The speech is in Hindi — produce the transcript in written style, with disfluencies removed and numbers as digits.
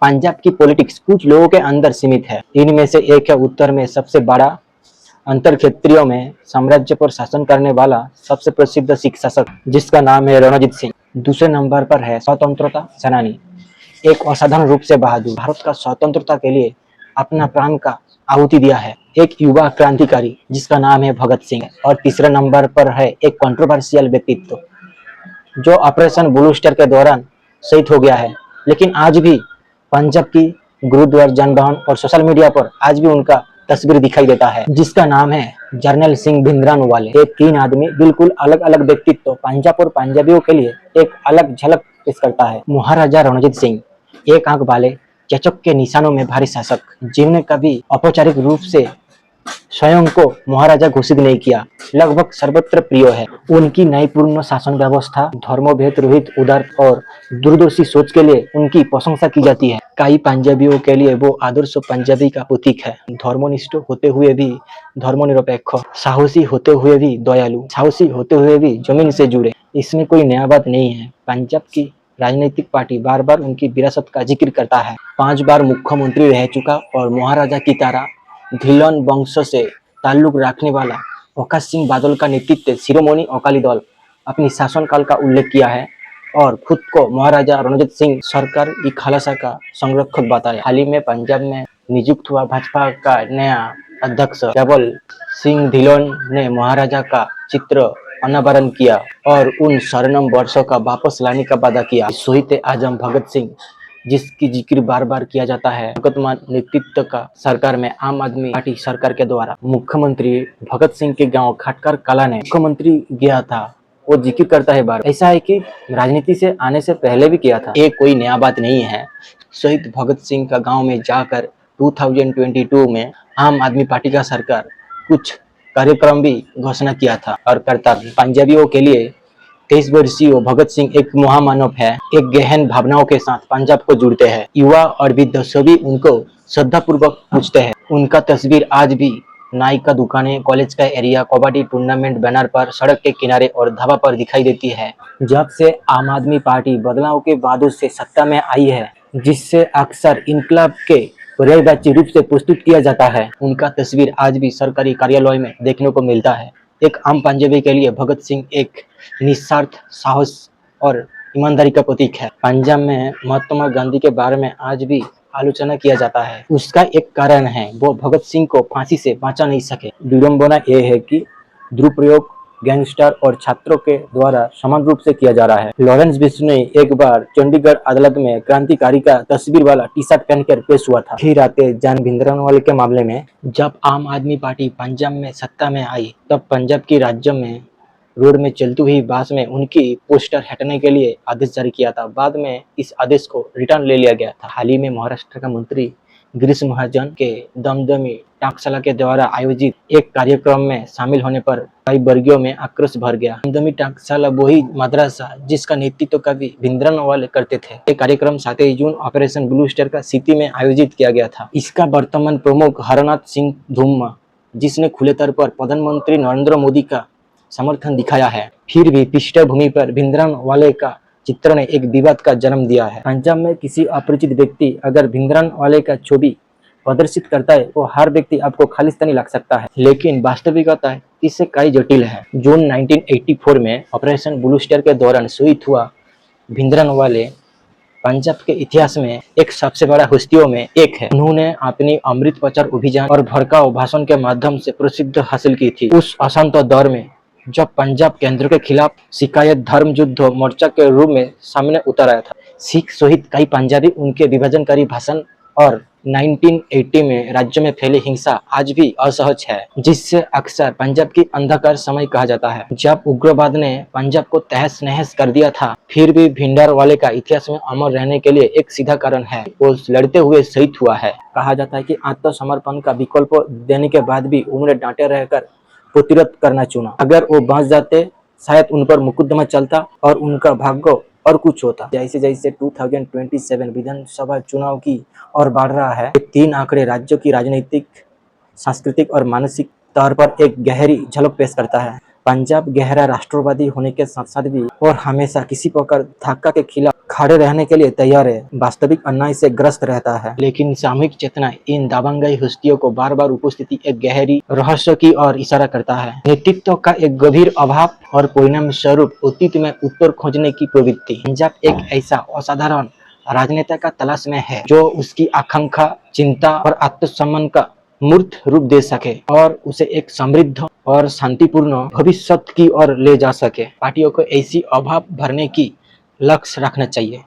पंजाब की पॉलिटिक्स कुछ लोगों के अंदर सीमित है। इनमें से एक है उत्तर में सबसे बड़ा अंतर क्षेत्रीय में साम्राज्य पर शासन करने वाला सबसे प्रसिद्ध सिख शासक, जिसका नाम है रणजीत सिंह। दूसरे नंबर पर है स्वतंत्रता सेनानी, एक असाधारण रूप से बहादुर, भारत का स्वतंत्रता के लिए अपना प्राण का आहुति दिया है, एक युवा क्रांतिकारी जिसका नाम है भगत सिंह। और तीसरे नंबर पर है एक कंट्रोवर्शियल व्यक्तित्व जो ऑपरेशन ब्लू स्टार के दौरान शहीद हो गया है, लेकिन आज भी पंजाब की गुरुद्वारा, जानबाहन और सोशल मीडिया पर आज भी उनका तस्वीर दिखाई देता है, जिसका नाम है जर्नैल सिंह भिंद्रनवाले। ये तीन आदमी बिल्कुल अलग अलग व्यक्तित्व पंजाब और पंजाबियों के लिए एक अलग झलक पेश करता है। महाराजा रणजीत सिंह एक आंख वाले चेचक के निशानों में भारी शासक, जिन्होंने कभी औपचारिक रूप से स्वयं को महाराजा घोषित नहीं किया, लगभग सर्वत्र प्रिय है। उनकी न्यायपूर्ण शासन व्यवस्था, धर्मभेद रहित उदार और दूरदर्शी सोच के लिए उनकी प्रशंसा की जाती है। कई पंजाबियों के लिए वो आदर्श पंजाबी का प्रतीक है, धर्मनिष्ठ होते हुए भी धर्मनिरपेक्ष, साहसी होते हुए भी दयालु, साहसी होते हुए भी जमीन से जुड़े। इसमें कोई नया बात नहीं है। पंजाब की राजनीतिक पार्टी बार बार उनकी विरासत का जिक्र करता है। 5 बार मुख्यमंत्री रह चुका और महाराजा की तरह धिल्लन वंश से ताल्लुक रखने वाला प्रकाश सिंह बादल का नेतृत्व शिरोमणि अकाली दल अपनी शासनकाल का उल्लेख किया है और खुद को महाराजा रणजीत सिंह सरकार की खालसा का संरक्षक बताया। हाल ही में पंजाब में नियुक्त हुआ भाजपा का नया अध्यक्ष केवल सिंह धिल्लन ने महाराजा का चित्र अनावरण किया और उन स्वर्णिम वर्षों का वापस लाने का वादा किया। शहीद आजम भगत सिंह, जिसकी जिक्र बार बार किया जाता है, वर्तमान नेतृत्व का सरकार में आम आदमी पार्टी सरकार के द्वारा मुख्यमंत्री भगत सिंह के गांव खटकर कला ने मुख्यमंत्री गया था, वो जिक्र करता है बार। ऐसा है कि राजनीति से आने से पहले भी किया था, ये कोई नया बात नहीं है। शहीद भगत सिंह का गांव में जाकर 2022 में आम आदमी पार्टी का सरकार कुछ कार्यक्रम भी घोषणा किया था और करता भी। पंजाबियों के लिए 23 वर्षीय भगत सिंह एक महामानव है, एक गहन भावनाओं के साथ पंजाब को जुड़ते हैं। युवा और वृद्ध सभी उनको श्रद्धापूर्वक पूछते हैं। उनका तस्वीर आज भी नाई का दुकानें, कॉलेज का एरिया, कबड्डी टूर्नामेंट बैनर पर, सड़क के किनारे और ढाबा पर दिखाई देती है। जब से आम आदमी पार्टी बदलाव के बाद से सत्ता में आई है, जिससे अक्सर इनकलाब के पर्यायवाची रूप से प्रस्तुत किया जाता है, उनका तस्वीर आज भी सरकारी कार्यालय में देखने को मिलता है। एक आम पंजाबी के लिए भगत सिंह एक निस्वार्थ साहस और ईमानदारी का प्रतीक है। पंजाब में महात्मा गांधी के बारे में आज भी आलोचना किया जाता है। उसका एक कारण है, वो भगत सिंह को फांसी से बचा नहीं सके। विडंबना यह है कि दुरुपयोग गैंगस्टर और छात्रों के द्वारा समान रूप से किया जा रहा है। लॉरेंस बिश्नोई एक बार चंडीगढ़ अदालत में क्रांतिकारी का तस्वीर वाला टी शर्ट पहनकर पेश हुआ था। फिर आते जान भिंद्रनवाले के मामले में, जब आम आदमी पार्टी पंजाब में सत्ता में आई, तब पंजाब की राज्य में रोड में चलती हुई बस में उनकी पोस्टर हटाने के लिए आदेश जारी किया था। बाद में इस आदेश को रिटर्न ले लिया गया था। हाल ही में महाराष्ट्र का मंत्री गिरीश महाजन के दमदमी टंकशाला के द्वारा आयोजित एक कार्यक्रम में शामिल होने पर कई वर्गों में आक्रोश भर गया। दमदमी टंकशाला वही मदरसा जिसका नेतृत्व कवि भिंद्रनवाले करते थे। ये कार्यक्रम 7 जून ऑपरेशन ब्लू स्टार का सिटी में आयोजित किया गया था। इसका वर्तमान प्रमुख हरनाथ सिंह धूमा, जिसने खुले तौर पर प्रधानमंत्री नरेंद्र मोदी का समर्थन दिखाया है, फिर भी पृष्ठभूमि पर भिंद्रनवाले का चित्र ने एक विवाद का जन्म दिया है। पंजाब में किसी अपरिचित व्यक्ति अगर भिंद्रनवाले का छवि प्रदर्शित करता है, वो हर व्यक्ति आपको खालिस्तानी लग सकता है, लेकिन वास्तविकता इससे कई जटिल है। जून 1984 में ऑपरेशन ब्लू स्टार के दौरान शहीद हुआ भिंद्रनवाले पंजाब के इतिहास में एक सबसे बड़ा हस्तियों में एक है। उन्होंने अपनी अमृत प्रचार अभियान और भड़काऊ भाषण के माध्यम से प्रसिद्ध हासिल की थी। उस अशांत दौर में जब पंजाब केंद्र के खिलाफ शिकायत धर्म युद्ध मोर्चा के रूप में सामने उतर आया था, सिख सहित कई पंजाबी उनके विभाजनकारी भाषण और 1980 में राज्य में फैली हिंसा आज भी असहज है, जिससे अक्सर पंजाब की अंधकार समय कहा जाता है। जब उग्रवाद ने पंजाब को तहस नहस कर दिया था, फिर भी भिंडरवाले का इतिहास में अमर रहने के लिए एक सीधा कारण है, वो लड़ते हुए शहीद हुआ है। कहा जाता है कि आत्मसमर्पण का विकल्प देने के बाद भी उन्होंने डांटे रहकर प्रतिरोध करना चुना। अगर वो बच जाते, शायद उन पर मुकदमा चलता और उनका भाग्य और कुछ होता। जैसे जैसे 2027 विधानसभा चुनाव की ओर बढ़ रहा है, 3 आंकड़े राज्य की राजनीतिक, सांस्कृतिक और मानसिक तौर पर एक गहरी झलक पेश करता है। पंजाब गहरा राष्ट्रवादी होने के साथ साथ भी और हमेशा किसी प्रकार धक्का के खिलाफ खड़े रहने के लिए तैयार है, वास्तविक अन्याय से ग्रस्त रहता है। लेकिन सामूहिक चेतना इन दाबंगाई हस्तियों को बार बार उपस्थिति एक गहरी रहस्य की ओर इशारा करता है। नेतृत्व का एक गंभीर अभाव और परिणाम स्वरूप अतीत में उत्तर खोजने की प्रवृत्ति। पंजाब एक ऐसा असाधारण राजनेता का तलाश में है जो उसकी आकांक्षा, चिंता और आत्मसम्मान का मूर्त रूप दे सके और उसे एक समृद्ध और शांतिपूर्ण भविष्य की ओर ले जा सके। पार्टियों को ऐसी अभाव भरने की लक्ष्य रखना चाहिए।